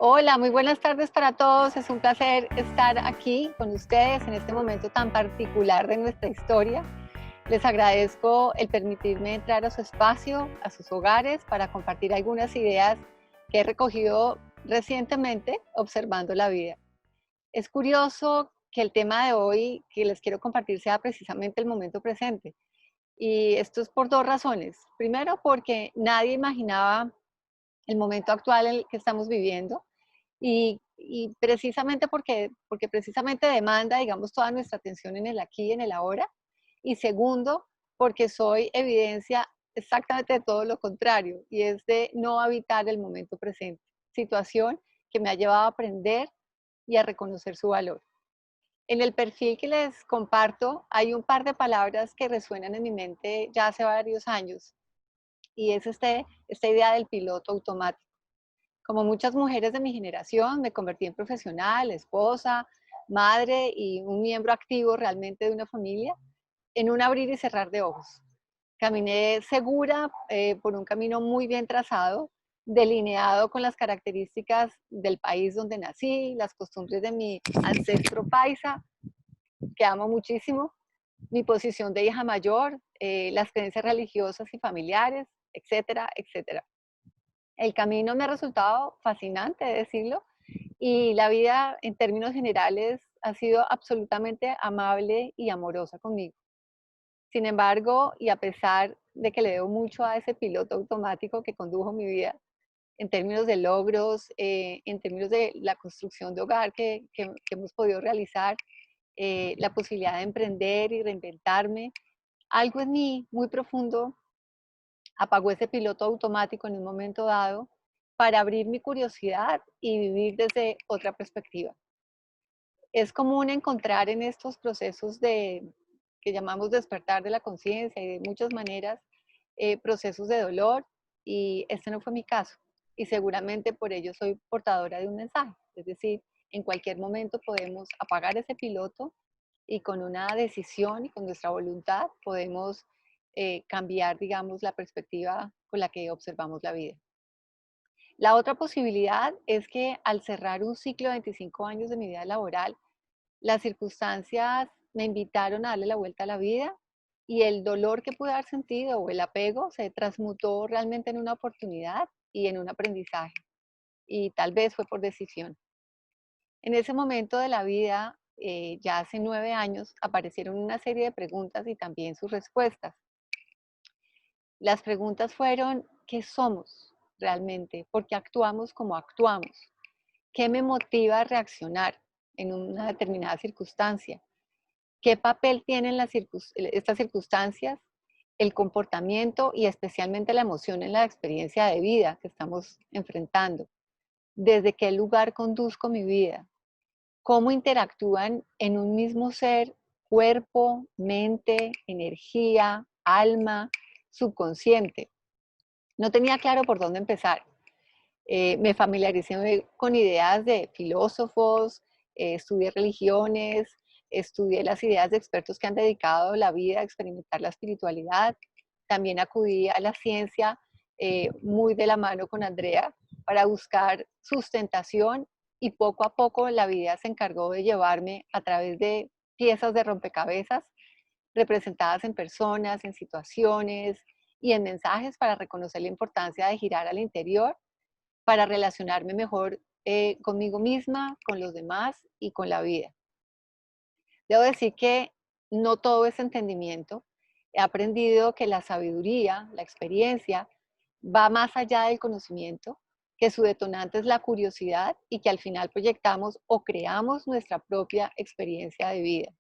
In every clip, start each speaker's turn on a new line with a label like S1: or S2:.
S1: Hola, muy buenas tardes para todos. Es un placer estar aquí con ustedes en este momento tan particular de nuestra historia. Les agradezco el permitirme entrar a su espacio, a sus hogares, para compartir algunas ideas que he recogido recientemente observando la vida. Es curioso que el tema de hoy que les quiero compartir sea precisamente el momento presente. Y esto es por dos razones. Primero, porque nadie imaginaba el momento actual en el que estamos viviendo y precisamente porque precisamente demanda, digamos, toda nuestra atención en el aquí y en el ahora. Y segundo, porque soy evidencia exactamente de todo lo contrario, y es de no habitar el momento presente, situación que me ha llevado a aprender y a reconocer su valor. En el perfil que les comparto hay un par de palabras que resuenan en mi mente ya hace varios años, y es esta idea del piloto automático. Como muchas mujeres de mi generación, me convertí en profesional, esposa, madre y un miembro activo realmente de una familia en un abrir y cerrar de ojos. Caminé segura por un camino muy bien trazado, delineado con las características del país donde nací, las costumbres de mi ancestro paisa, que amo muchísimo, mi posición de hija mayor, las creencias religiosas y familiares, etcétera, etcétera. El camino me ha resultado fascinante, de decirlo, y la vida en términos generales ha sido absolutamente amable y amorosa conmigo. Sin embargo, y a pesar de que le debo mucho a ese piloto automático que condujo mi vida, en términos de logros, en términos de la construcción de hogar que hemos podido realizar, la posibilidad de emprender y reinventarme, algo en mí muy profundo apagó ese piloto automático en un momento dado para abrir mi curiosidad y vivir desde otra perspectiva. Es común encontrar en estos procesos que llamamos despertar de la conciencia y de muchas maneras procesos de dolor, y este no fue mi caso, y seguramente por ello soy portadora de un mensaje. Es decir, en cualquier momento podemos apagar ese piloto y con una decisión y con nuestra voluntad podemos cambiar, digamos, la perspectiva con la que observamos la vida. La otra posibilidad es que al cerrar un ciclo de 25 años de mi vida laboral, las circunstancias me invitaron a darle la vuelta a la vida, y el dolor que pude haber sentido o el apego se transmutó realmente en una oportunidad y en un aprendizaje. Y tal vez fue por decisión. En ese momento de la vida, ya hace 9 años, aparecieron una serie de preguntas y también sus respuestas. Las preguntas fueron: ¿qué somos realmente? ¿Por qué actuamos como actuamos? ¿Qué me motiva a reaccionar en una determinada circunstancia? ¿Qué papel tienen estas circunstancias, el comportamiento y especialmente la emoción en la experiencia de vida que estamos enfrentando? ¿Desde qué lugar conduzco mi vida? ¿Cómo interactúan en un mismo ser cuerpo, mente, energía, alma, subconsciente? No tenía claro por dónde empezar. Me familiaricé con ideas de filósofos, estudié religiones, estudié las ideas de expertos que han dedicado la vida a experimentar la espiritualidad. También acudí a la ciencia muy de la mano con Andrea para buscar sustentación, y poco a poco la vida se encargó de llevarme a través de piezas de rompecabezas representadas en personas, en situaciones y en mensajes para reconocer la importancia de girar al interior para relacionarme mejor conmigo misma, con los demás y con la vida. Debo decir que no todo es entendimiento. He aprendido que la sabiduría, la experiencia, va más allá del conocimiento, que su detonante es la curiosidad y que al final proyectamos o creamos nuestra propia experiencia de vida.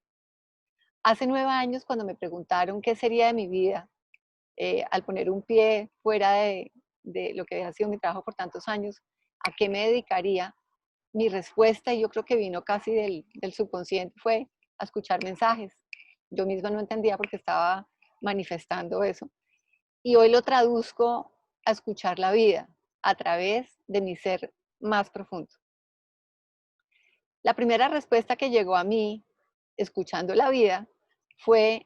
S1: Hace 9 años, cuando me preguntaron qué sería de mi vida, al poner un pie fuera de lo que había sido mi trabajo por tantos años, a qué me dedicaría, mi respuesta, y yo creo que vino casi del subconsciente, fue a escuchar mensajes. Yo misma no entendía por qué estaba manifestando eso. Y hoy lo traduzco a escuchar la vida a través de mi ser más profundo. La primera respuesta que llegó a mí, escuchando la vida, fue: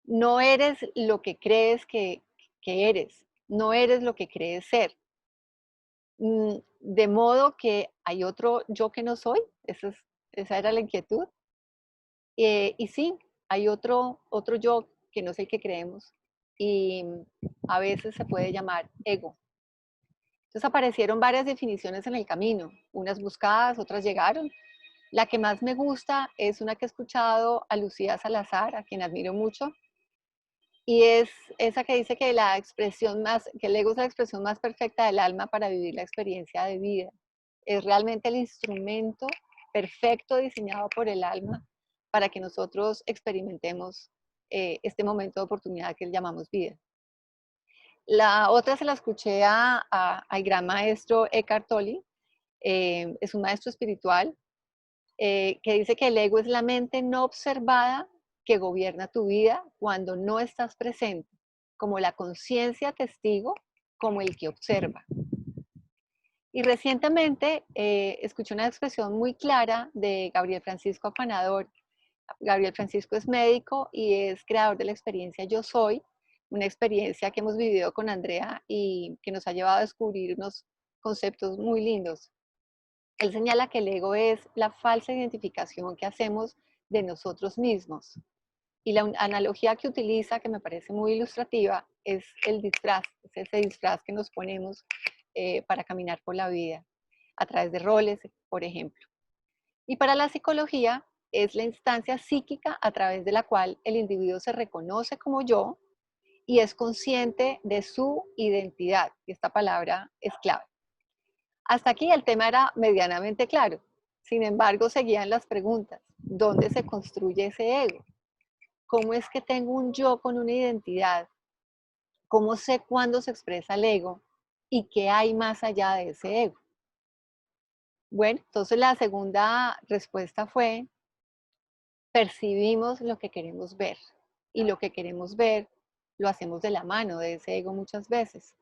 S1: no eres lo que crees que eres, no eres lo que crees ser. de modo que hay otro yo que no soy, esa era la inquietud. Y sí, hay otro yo que no es el que creemos y a veces se puede llamar ego. Entonces aparecieron varias definiciones en el camino, unas buscadas, otras llegaron. La que más me gusta es una que he escuchado a Lucía Salazar, a quien admiro mucho, y es esa que dice que que el ego es la expresión más perfecta del alma para vivir la experiencia de vida. Es realmente el instrumento perfecto diseñado por el alma para que nosotros experimentemos este momento de oportunidad que llamamos vida. La otra se la escuché al gran maestro Eckhart Tolle, es un maestro espiritual, que dice que el ego es la mente no observada que gobierna tu vida cuando no estás presente, como la conciencia testigo, como el que observa. Y recientemente escuché una expresión muy clara de Gabriel Francisco Afanador. Gabriel Francisco es médico y es creador de la experiencia Yo Soy, una experiencia que hemos vivido con Andrea y que nos ha llevado a descubrir unos conceptos muy lindos. Él señala que el ego es la falsa identificación que hacemos de nosotros mismos. Y la analogía que utiliza, que me parece muy ilustrativa, es el disfraz, es ese disfraz que nos ponemos para caminar por la vida, a través de roles, por ejemplo. Y para la psicología es la instancia psíquica a través de la cual el individuo se reconoce como yo y es consciente de su identidad. Y esta palabra es clave. Hasta aquí el tema era medianamente claro. Sin embargo, seguían las preguntas. ¿Dónde se construye ese ego? ¿Cómo es que tengo un yo con una identidad? ¿Cómo sé cuándo se expresa el ego? ¿Y qué hay más allá de ese ego? Bueno, entonces la segunda respuesta fue, percibimos lo que queremos ver. Y lo que queremos ver lo hacemos de la mano de ese ego muchas veces.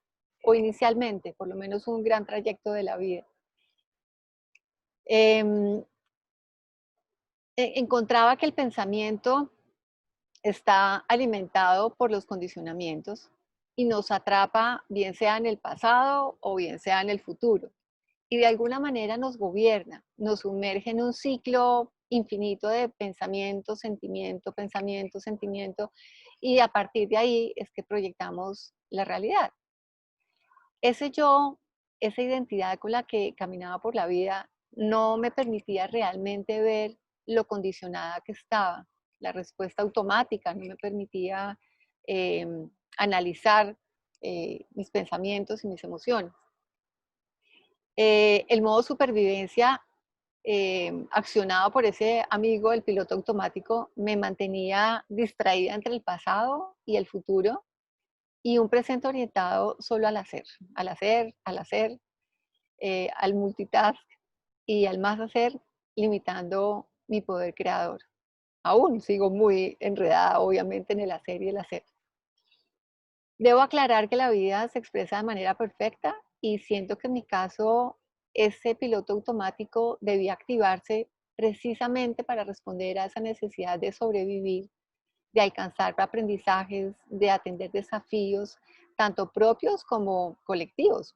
S1: O inicialmente, por lo menos un gran trayecto de la vida. Em, Encontraba que el pensamiento está alimentado por los condicionamientos y nos atrapa bien sea en el pasado o bien sea en el futuro. Y de alguna manera nos gobierna, nos sumerge en un ciclo infinito de pensamiento, sentimiento, y a partir de ahí es que proyectamos la realidad. Ese yo, esa identidad con la que caminaba por la vida, no me permitía realmente ver lo condicionada que estaba. La respuesta automática no me permitía eh, analizar mis pensamientos y mis emociones. El modo supervivencia accionado por ese amigo, el piloto automático, me mantenía distraída entre el pasado y el futuro y un presente orientado solo al hacer, al multitask y al más hacer, limitando mi poder creador. Aún sigo muy enredada, obviamente, en el hacer y el hacer. Debo aclarar que la vida se expresa de manera perfecta y siento que en mi caso ese piloto automático debía activarse precisamente para responder a esa necesidad de sobrevivir, de alcanzar aprendizajes, de atender desafíos, tanto propios como colectivos.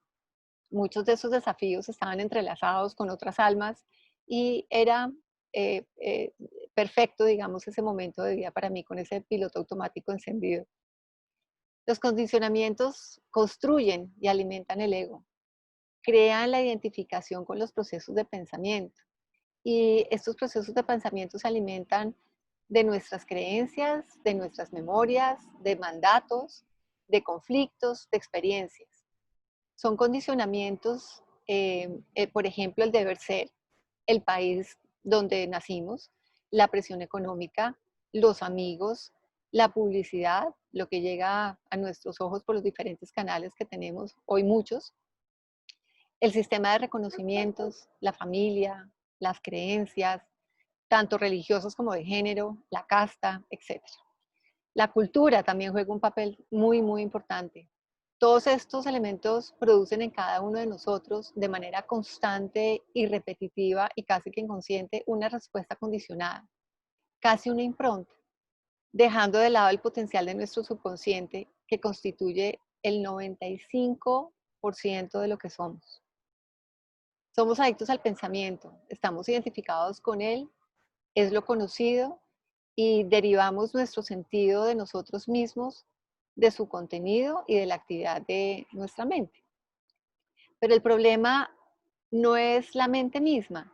S1: Muchos de esos desafíos estaban entrelazados con otras almas y era eh, eh, perfecto, digamos, ese momento de vida para mí con ese piloto automático encendido. Los condicionamientos construyen y alimentan el ego, crean la identificación con los procesos de pensamiento y estos procesos de pensamiento se alimentan de nuestras creencias, de nuestras memorias, de mandatos, de conflictos, de experiencias. Son condicionamientos, por ejemplo, el deber ser, el país donde nacimos, la presión económica, los amigos, la publicidad, lo que llega a nuestros ojos por los diferentes canales que tenemos, hoy muchos, el sistema de reconocimientos, la familia, las creencias, tanto religiosas como de género, la casta, etc. La cultura también juega un papel muy, muy importante. Todos estos elementos producen en cada uno de nosotros de manera constante y repetitiva y casi que inconsciente una respuesta condicionada, casi una impronta, dejando de lado el potencial de nuestro subconsciente que constituye el 95% de lo que somos. Somos adictos al pensamiento, estamos identificados con él, es lo conocido y derivamos nuestro sentido de nosotros mismos, de su contenido y de la actividad de nuestra mente. Pero el problema no es la mente misma,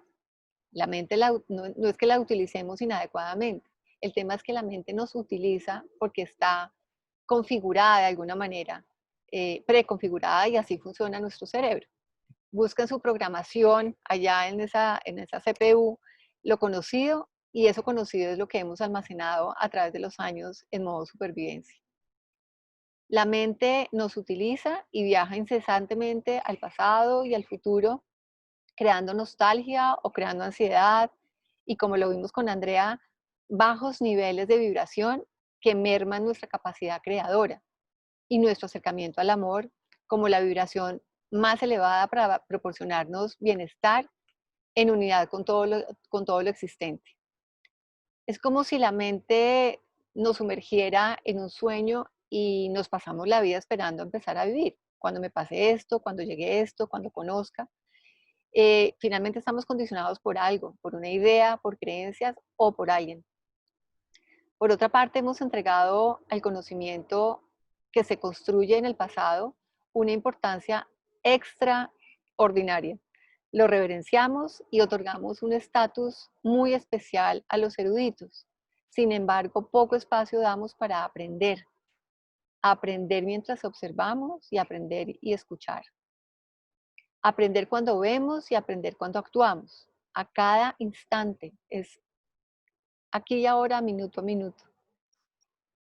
S1: la mente no es que la utilicemos inadecuadamente, el tema es que la mente nos utiliza porque está configurada de alguna manera, preconfigurada y así funciona nuestro cerebro. Busca en su programación allá en esa CPU lo conocido y eso conocido es lo que hemos almacenado a través de los años en modo supervivencia. La mente nos utiliza y viaja incesantemente al pasado y al futuro, creando nostalgia o creando ansiedad y como lo vimos con Andrea, bajos niveles de vibración que merman nuestra capacidad creadora y nuestro acercamiento al amor como la vibración más elevada para proporcionarnos bienestar en unidad con todo lo existente. Es como si la mente nos sumergiera en un sueño y nos pasamos la vida esperando empezar a vivir. Cuando me pase esto, cuando llegue esto, cuando conozca. Finalmente estamos condicionados por algo, por una idea, por creencias o por alguien. Por otra parte, hemos entregado al conocimiento que se construye en el pasado una importancia extraordinaria. Lo reverenciamos y otorgamos un estatus muy especial a los eruditos. Sin embargo, poco espacio damos para aprender. Aprender mientras observamos y aprender y escuchar. Aprender cuando vemos y aprender cuando actuamos. A cada instante, es aquí y ahora, minuto a minuto.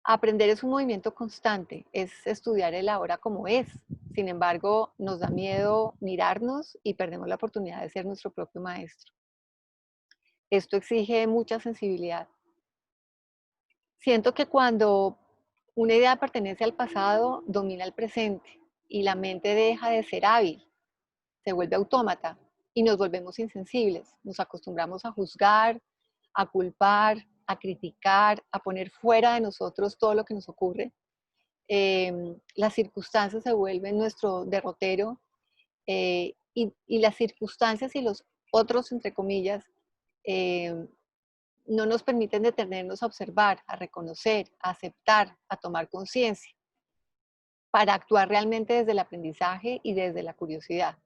S1: Aprender es un movimiento constante, es estudiar el ahora como es. Sin embargo, nos da miedo mirarnos y perdemos la oportunidad de ser nuestro propio maestro. Esto exige mucha sensibilidad. Siento que cuando una idea pertenece al pasado, domina el presente y la mente deja de ser hábil, se vuelve autómata y nos volvemos insensibles. Nos acostumbramos a juzgar, a culpar, a criticar, a poner fuera de nosotros todo lo que nos ocurre. Las circunstancias se vuelven nuestro derrotero y las circunstancias y los otros, entre comillas, eh, no nos permiten detenernos a observar, a reconocer, a aceptar, a tomar conciencia, para actuar realmente desde el aprendizaje y desde la curiosidad.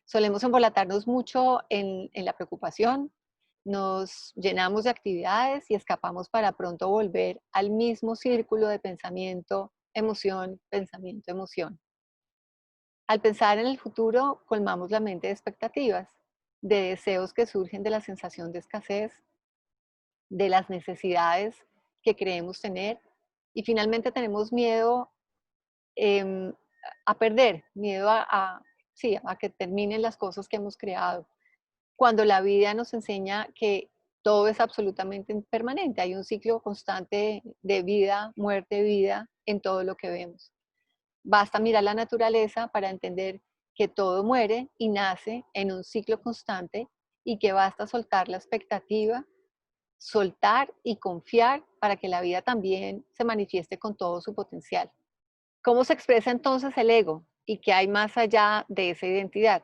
S1: Solemos embolatarnos mucho en la preocupación, nos llenamos de actividades y escapamos para pronto volver al mismo círculo de pensamiento, emoción, pensamiento, emoción. Al pensar en el futuro, colmamos la mente de expectativas, de deseos que surgen de la sensación de escasez, de las necesidades que creemos tener y finalmente tenemos miedo em, a perder, miedo sí, a que terminen las cosas que hemos creado. Cuando la vida nos enseña que todo es absolutamente impermanente, hay un ciclo constante de vida, muerte, vida en todo lo que vemos. Basta mirar la naturaleza para entender que todo muere y nace en un ciclo constante y que basta soltar la expectativa, soltar y confiar para que la vida también se manifieste con todo su potencial. ¿Cómo se expresa entonces el ego y qué hay más allá de esa identidad?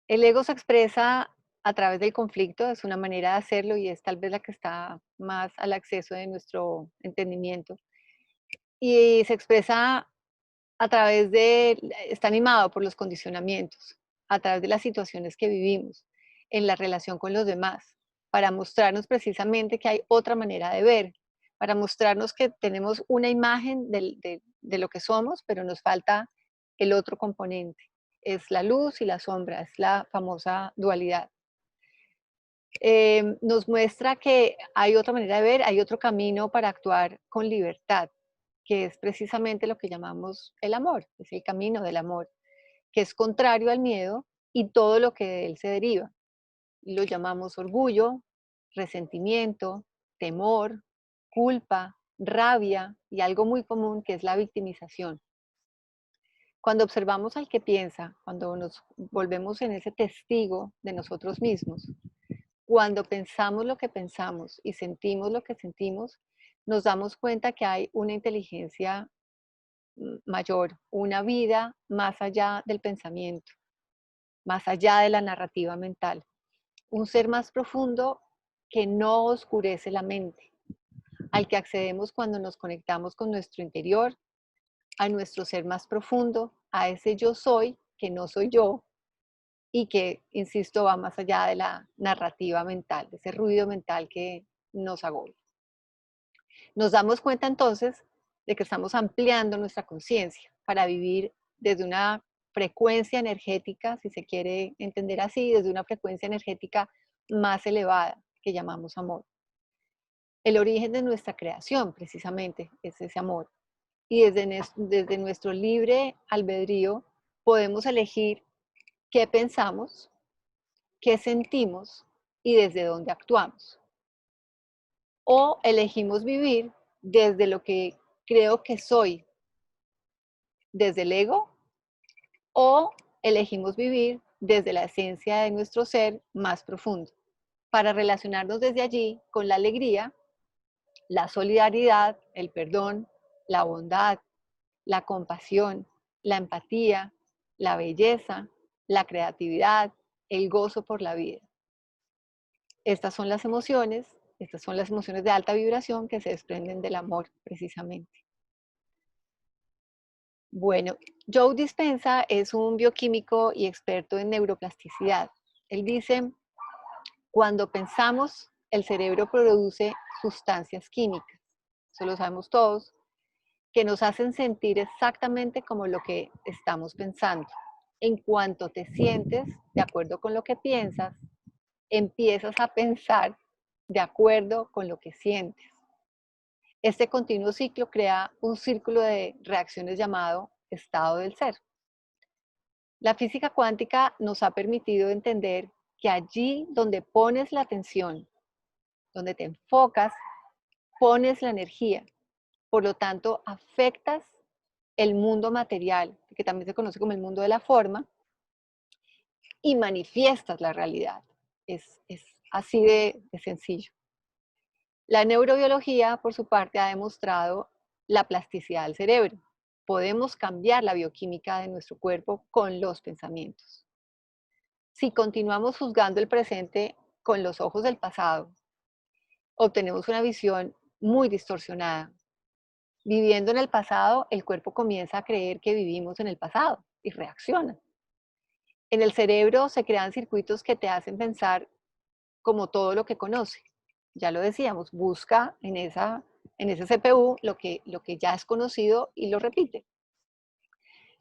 S1: El ego se expresa a través del conflicto, es una manera de hacerlo y es tal vez la que está más al acceso de nuestro entendimiento. Y se expresa a través de, está animado por los condicionamientos, a través de las situaciones que vivimos, en la relación con los demás, para mostrarnos precisamente que hay otra manera de ver, para mostrarnos que tenemos una imagen de lo que somos, pero nos falta el otro componente. Es la luz y la sombra, es la famosa dualidad. Nos muestra que hay otra manera de ver, hay otro camino para actuar con libertad, que es precisamente lo que llamamos el amor, es el camino del amor, que es contrario al miedo y todo lo que de él se deriva. Lo llamamos orgullo, resentimiento, temor, culpa, rabia y algo muy común que es la victimización. Cuando observamos al que piensa, cuando nos volvemos en ese testigo de nosotros mismos, cuando pensamos lo que pensamos y sentimos lo que sentimos, nos damos cuenta que hay una inteligencia mayor, una vida más allá del pensamiento. más allá de la narrativa mental. Un ser más profundo que no oscurece la mente, al que accedemos cuando nos conectamos con nuestro interior, a nuestro ser más profundo, a ese yo soy que no soy yo y que, insisto, va más allá de la narrativa mental, de ese ruido mental que nos agobia. Nos damos cuenta entonces de que estamos ampliando nuestra conciencia para vivir desde una frecuencia energética, si se quiere entender así, desde una frecuencia energética más elevada que llamamos amor. El origen de nuestra creación, precisamente, es ese amor. Y desde nuestro libre albedrío podemos elegir qué pensamos, qué sentimos y desde dónde actuamos. O elegimos vivir desde lo que creo que soy, desde el ego, o elegimos vivir desde la esencia de nuestro ser más profundo, para relacionarnos desde allí con la alegría, la solidaridad, el perdón, la bondad, la compasión, la empatía, la belleza, la creatividad, el gozo por la vida. Estas son las emociones de alta vibración que se desprenden del amor, precisamente. Bueno, Joe Dispenza es un bioquímico y experto en neuroplasticidad. Él dice, cuando pensamos, el cerebro produce sustancias químicas, eso lo sabemos todos, que nos hacen sentir exactamente como lo que estamos pensando. En cuanto te sientes de acuerdo con lo que piensas, empiezas a pensar de acuerdo con lo que sientes. Este continuo ciclo crea un círculo de reacciones llamado estado del ser. La física cuántica nos ha permitido entender que allí donde pones la atención, donde te enfocas, pones la energía. Por lo tanto, afectas el mundo material, que también se conoce como el mundo de la forma, y manifiestas la realidad. Es así de sencillo. La neurobiología, por su parte, ha demostrado la plasticidad del cerebro. Podemos cambiar la bioquímica de nuestro cuerpo con los pensamientos. Si continuamos juzgando el presente con los ojos del pasado, obtenemos una visión muy distorsionada. Viviendo en el pasado, el cuerpo comienza a creer que vivimos en el pasado y reacciona. En el cerebro se crean circuitos que te hacen pensar como todo lo que conoce. Ya lo decíamos, busca en ese CPU lo que ya es conocido y lo repite.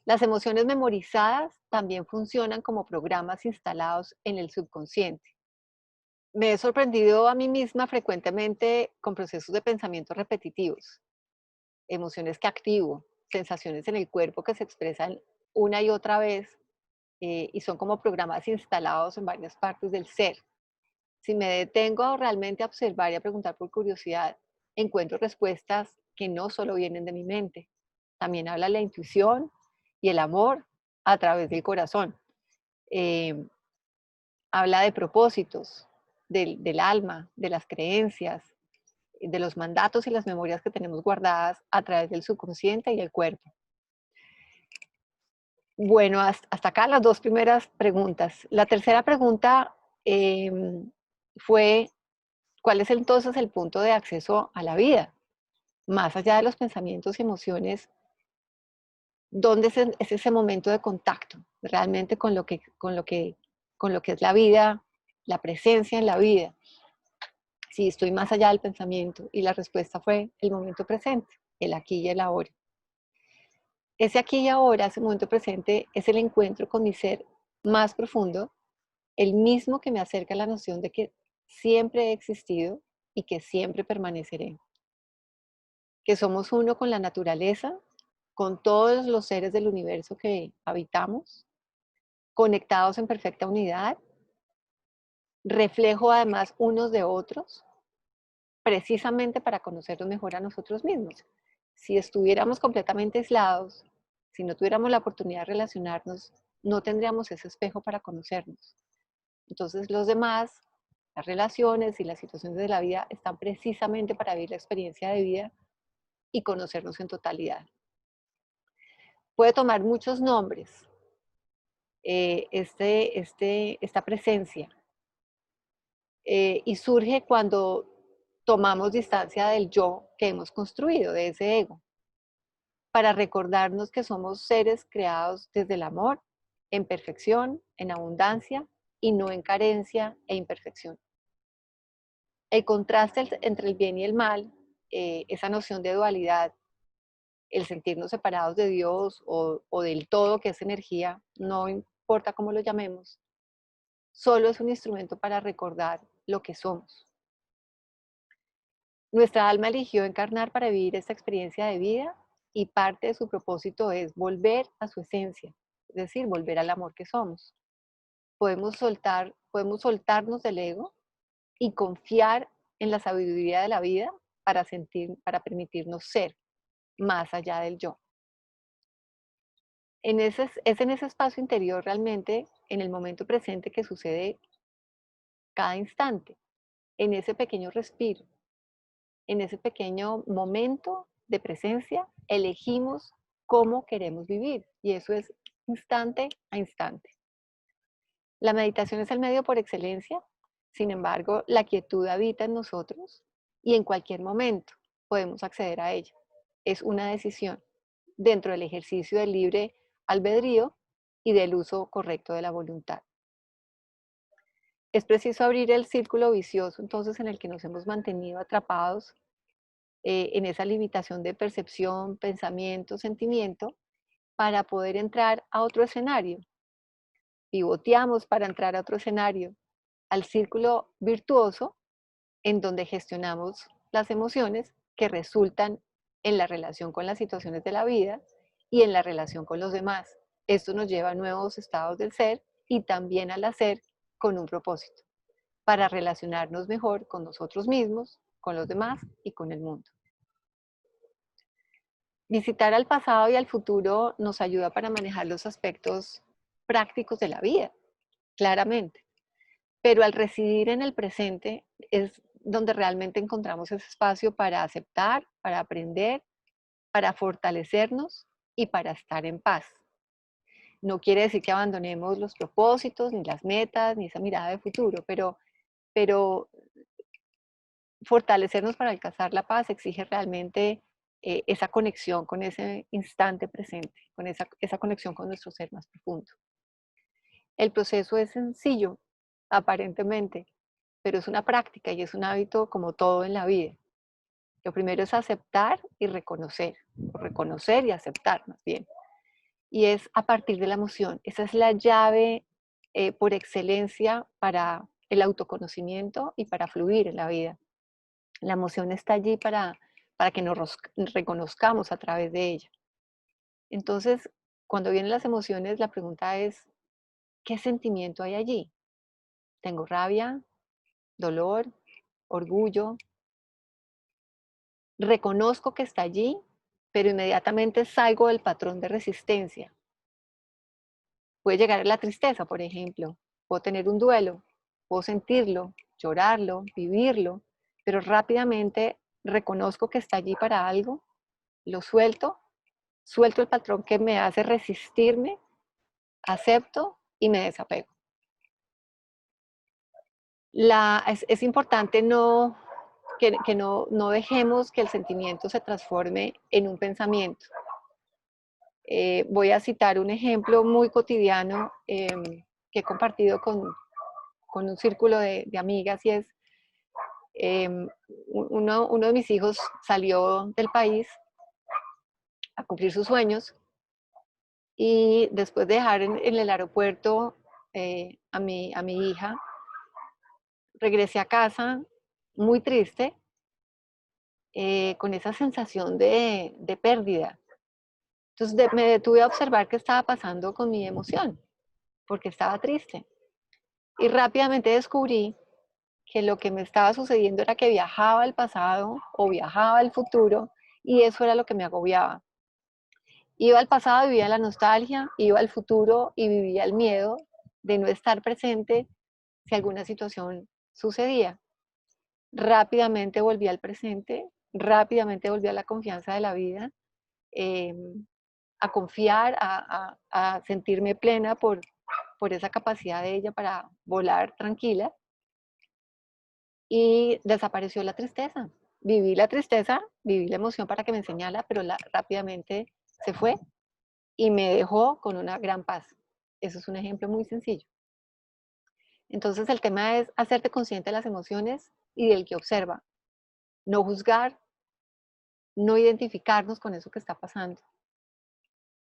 S1: Las emociones memorizadas también funcionan como programas instalados en el subconsciente. Me he sorprendido a mí misma frecuentemente con procesos de pensamiento repetitivos, emociones que activo, sensaciones en el cuerpo que se expresan una y otra vez y son como programas instalados en varias partes del ser. Si me detengo realmente a observar y a preguntar por curiosidad, encuentro respuestas que no solo vienen de mi mente, también habla la intuición y el amor a través del corazón. Eh, Habla de propósitos, del alma, de las creencias, de los mandatos y las memorias que tenemos guardadas a través del subconsciente y el cuerpo. Bueno, hasta acá las dos primeras preguntas. La tercera pregunta fue, ¿cuál es entonces el punto de acceso a la vida? Más allá de los pensamientos y emociones, ¿dónde es ese momento de contacto realmente con lo que es la vida, la presencia en la vida? Si estoy más allá del pensamiento. Y la respuesta fue el momento presente, el aquí y el ahora. Ese aquí y ahora, ese momento presente, es el encuentro con mi ser más profundo, el mismo que me acerca a la noción de que siempre he existido y que siempre permaneceré. Que somos uno con la naturaleza, con todos los seres del universo que habitamos, conectados en perfecta unidad, reflejo además unos de otros, precisamente para conocernos mejor a nosotros mismos. Si estuviéramos completamente aislados, si no tuviéramos la oportunidad de relacionarnos, no tendríamos ese espejo para conocernos. Entonces los demás, las relaciones y las situaciones de la vida están precisamente para vivir la experiencia de vida y conocernos en totalidad. Puede tomar muchos nombres. esta presencia. Y surge cuando tomamos distancia del yo que hemos construido, de ese ego, para recordarnos que somos seres creados desde el amor, en perfección, en abundancia y no en carencia e imperfección. El contraste entre el bien y el mal, esa noción de dualidad, el sentirnos separados de Dios o del todo que es energía, no importa cómo lo llamemos, solo es un instrumento para recordar lo que somos. Nuestra alma eligió encarnar para vivir esta experiencia de vida y parte de su propósito es volver a su esencia, es decir, volver al amor que somos. Podemos soltarnos del ego y confiar en la sabiduría de la vida para permitirnos ser más allá del yo. Es en ese espacio interior realmente, en el momento presente, que sucede cada instante, en ese pequeño respiro, en ese pequeño momento de presencia, elegimos cómo queremos vivir y eso es instante a instante. La meditación es el medio por excelencia, sin embargo, la quietud habita en nosotros y en cualquier momento podemos acceder a ella. Es una decisión dentro del ejercicio del libre albedrío y del uso correcto de la voluntad. Es preciso abrir el círculo vicioso entonces en el que nos hemos mantenido atrapados en esa limitación de percepción, pensamiento, sentimiento, para poder entrar a otro escenario. Pivoteamos para entrar a otro escenario, al círculo virtuoso, en donde gestionamos las emociones que resultan en la relación con las situaciones de la vida y en la relación con los demás. Esto nos lleva a nuevos estados del ser y también al hacer con un propósito, para relacionarnos mejor con nosotros mismos, con los demás y con el mundo. Visitar al pasado y al futuro nos ayuda para manejar los aspectos prácticos de la vida, claramente. Pero al residir en el presente es donde realmente encontramos ese espacio para aceptar, para aprender, para fortalecernos y para estar en paz. No quiere decir que abandonemos los propósitos, ni las metas, ni esa mirada de futuro, pero fortalecernos para alcanzar la paz exige realmente esa conexión con ese instante presente, con esa conexión con nuestro ser más profundo. El proceso es sencillo, aparentemente, pero es una práctica y es un hábito como todo en la vida. Lo primero es aceptar y reconocer, o reconocer y aceptar más bien. Y es a partir de la emoción. Esa es la llave por excelencia para el autoconocimiento y para fluir en la vida. La emoción está allí para que nos reconozcamos a través de ella. Entonces, cuando vienen las emociones, la pregunta es, ¿qué sentimiento hay allí? ¿Tengo rabia, dolor, orgullo? Reconozco que está allí, pero inmediatamente salgo del patrón de resistencia. Puede llegar a la tristeza, por ejemplo. Puedo tener un duelo, puedo sentirlo, llorarlo, vivirlo, pero rápidamente reconozco que está allí para algo, lo suelto el patrón que me hace resistirme, acepto y me desapego. Es importante que no dejemos que el sentimiento se transforme en un pensamiento. Voy a citar un ejemplo muy cotidiano que he compartido con un círculo de amigas y es uno de mis hijos salió del país a cumplir sus sueños y después de dejar en el aeropuerto a mi hija, regresé a casa muy triste, con esa sensación de pérdida. Entonces me detuve a observar qué estaba pasando con mi emoción, porque estaba triste. Y rápidamente descubrí que lo que me estaba sucediendo era que viajaba al pasado o viajaba al futuro y eso era lo que me agobiaba. Iba al pasado y vivía la nostalgia, iba al futuro y vivía el miedo de no estar presente si alguna situación sucedía. Rápidamente volví al presente, rápidamente volví a la confianza de la vida, a confiar, a sentirme plena por esa capacidad de ella para volar tranquila y desapareció la tristeza. Viví la tristeza, viví la emoción para que me enseñara, pero rápidamente se fue y me dejó con una gran paz. Eso es un ejemplo muy sencillo. Entonces el tema es hacerte consciente de las emociones y del que observa. No juzgar, no identificarnos con eso que está pasando.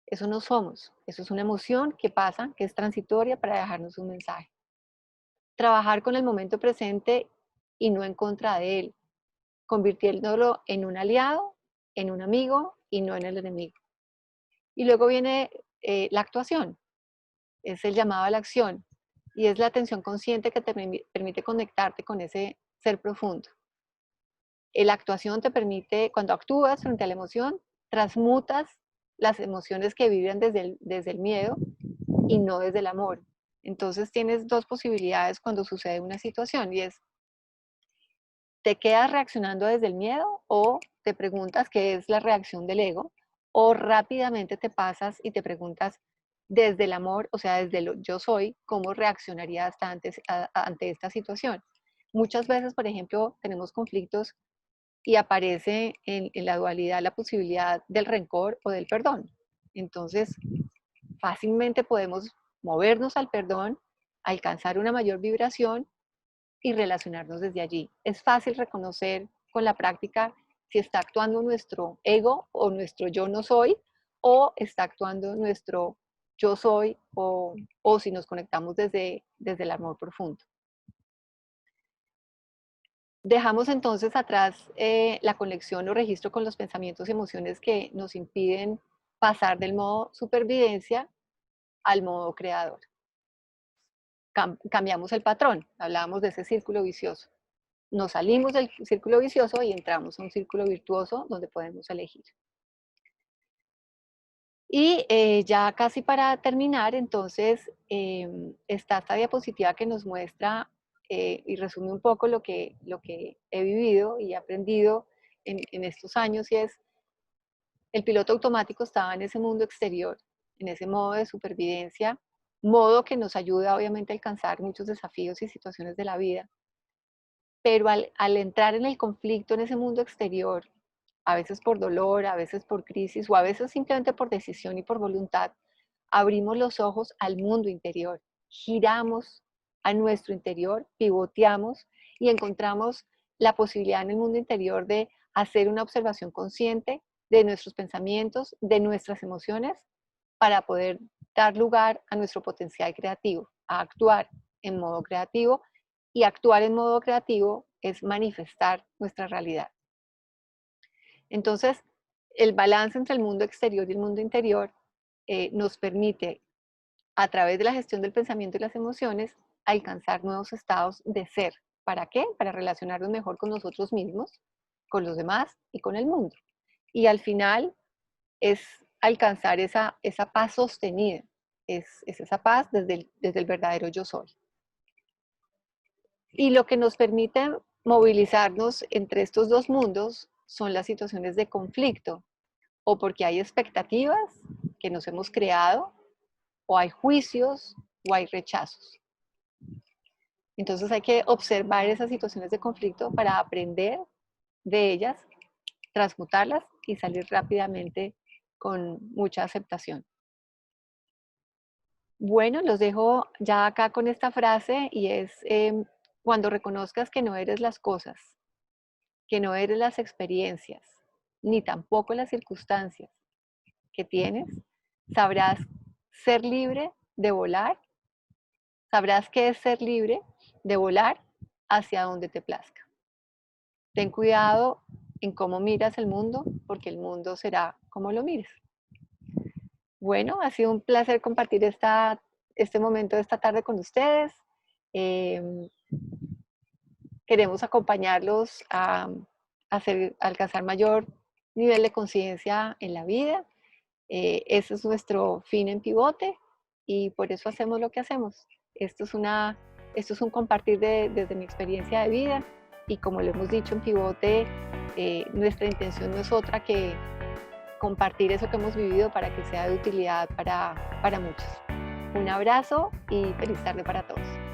S1: Eso no somos, eso es una emoción que pasa, que es transitoria para dejarnos un mensaje. Trabajar con el momento presente y no en contra de él, convirtiéndolo en un aliado, en un amigo y no en el enemigo. Y luego viene la actuación, es el llamado a la acción y es la atención consciente que te permite conectarte con ese ser profundo. La actuación te permite, cuando actúas frente a la emoción, transmutas las emociones que viven desde el miedo y no desde el amor. Entonces tienes dos posibilidades cuando sucede una situación y es, ¿te quedas reaccionando desde el miedo o te preguntas qué es la reacción del ego? O rápidamente te pasas y te preguntas desde el amor, o sea, desde lo yo soy, ¿cómo reaccionaría hasta ante esta situación? Muchas veces, por ejemplo, tenemos conflictos y aparece en la dualidad la posibilidad del rencor o del perdón. Entonces, fácilmente podemos movernos al perdón, alcanzar una mayor vibración y relacionarnos desde allí. Es fácil reconocer con la práctica si está actuando nuestro ego o nuestro yo no soy, o está actuando nuestro yo soy, o si nos conectamos desde el amor profundo. Dejamos entonces atrás la conexión o registro con los pensamientos y emociones que nos impiden pasar del modo supervivencia al modo creador. Cambiamos el patrón, hablábamos de ese círculo vicioso. Nos salimos del círculo vicioso y entramos a un círculo virtuoso donde podemos elegir. Y ya casi para terminar, entonces, está esta diapositiva que nos muestra y resume un poco lo que he vivido y aprendido en estos años, y es, el piloto automático estaba en ese mundo exterior, en ese modo de supervivencia, modo que nos ayuda obviamente a alcanzar muchos desafíos y situaciones de la vida, pero al entrar en el conflicto en ese mundo exterior, a veces por dolor, a veces por crisis o a veces simplemente por decisión y por voluntad, abrimos los ojos al mundo interior, giramos a nuestro interior, pivoteamos y encontramos la posibilidad en el mundo interior de hacer una observación consciente de nuestros pensamientos, de nuestras emociones, para poder dar lugar a nuestro potencial creativo, a actuar en modo creativo, y actuar en modo creativo es manifestar nuestra realidad. Entonces, el balance entre el mundo exterior y el mundo interior nos permite, a través de la gestión del pensamiento y las emociones, alcanzar nuevos estados de ser. ¿Para qué? Para relacionarnos mejor con nosotros mismos, con los demás y con el mundo. Y al final es alcanzar esa paz sostenida, es esa paz desde el verdadero yo soy. Y lo que nos permite movilizarnos entre estos dos mundos son las situaciones de conflicto, o porque hay expectativas que nos hemos creado, o hay juicios, o hay rechazos. Entonces hay que observar esas situaciones de conflicto para aprender de ellas, transmutarlas y salir rápidamente con mucha aceptación. Bueno, los dejo ya acá con esta frase y es, cuando reconozcas que no eres las cosas, que no eres las experiencias, ni tampoco las circunstancias que tienes, sabrás ser libre de volar, sabrás qué es ser libre de volar hacia donde te plazca. Ten cuidado en cómo miras el mundo, porque el mundo será como lo mires. Bueno, ha sido un placer compartir este momento de esta tarde con ustedes. Queremos acompañarlos a alcanzar mayor nivel de conciencia en la vida. Ese es nuestro fin en Pivote y por eso hacemos lo que hacemos. Esto es un compartir desde mi experiencia de vida, y como lo hemos dicho en Pivote, nuestra intención no es otra que compartir eso que hemos vivido para que sea de utilidad para muchos. Un abrazo y feliz tarde para todos.